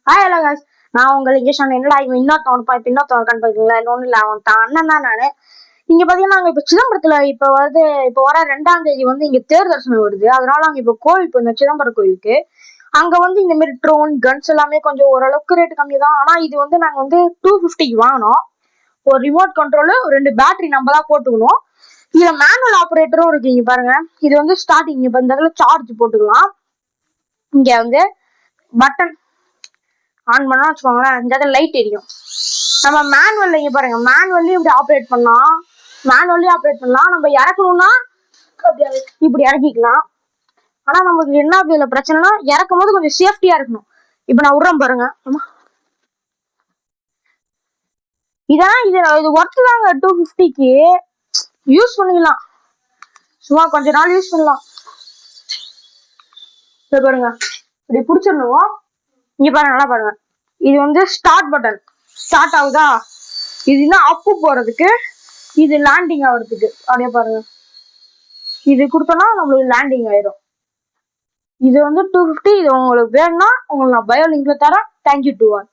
Hello guys, நான் உங்களுக்கு இங்கே சொன்னேன் என்னடா இவன் இன்னொருத்தவன் கண்டுபிடிக்கீங்களா? ஒன்றும் இல்லை, அவன் தான் அண்ணன் தான் நானு. இங்க பாத்தீங்கன்னா நாங்க இப்ப சிதம்பரத்துல இப்ப வர 2ஆம் தேதி இங்க தேர் தரிசனம் வருது. அதனால நாங்க இப்ப கோயில் போயிருந்தோம், சிதம்பரம் கோயிலுக்கு. அங்க இந்த மாதிரி ட்ரோன் கன்ஸ் எல்லாமே கொஞ்சம் ஓரளவுக்கு ரேட் கம்மி தான். ஆனா இது நாங்க 250க்கு வாங்கினோம். ஒரு ரிமோட் கண்ட்ரோலு, 2 பேட்டரி நம்ம தான் போட்டுக்கணும். இதுல மேனுவல் ஆப்ரேட்டரும் இருக்கு. இங்க பாருங்க, இது ஸ்டார்டிங் இப்ப இந்த இடத்துல சார்ஜ் போட்டுக்கலாம். இங்க பட்டன் ஆன் பண்ணா வச்சுக்கோங்களேன், இந்த இடத்துல லைட் எரியும். நம்ம மேனுவல்ல இங்க பாருங்க, மேனுவல்லி இப்படி ஆப்ரேட் பண்ணலாம். நம்ம இறக்கணும்னா இப்படி இறக்கிக்கலாம். ஆனா நமக்கு என்ன இதுல பிரச்சனைனா, இறக்கும் போது கொஞ்சம் சேஃப்டியா இருக்கணும். இப்ப நான் விடுறேன் பாருங்க. இது ஒர்த்து தாங்க. 250க்கு யூஸ் பண்ணிக்கலாம், சும்மா கொஞ்ச நாள் யூஸ் பண்ணலாம். பாருங்க, இப்படி பிடிச்சிடணும். இங்க பாருங்க, நல்லா பாருங்க. இது ஸ்டார்ட் பட்டன், ஸ்டார்ட் ஆகுதா? இது அப்பு போறதுக்கு, இது லேண்டிங் ஆகுறதுக்கு. அப்படியே பாருங்க, இது கொடுத்தோம்னா நம்மளுக்கு லேண்டிங் ஆயிரும். இது 250. இது உங்களுக்கு வேணும்னா உங்களுக்கு நான் பயோ லிங்க்ல தரேன். Thank you to all.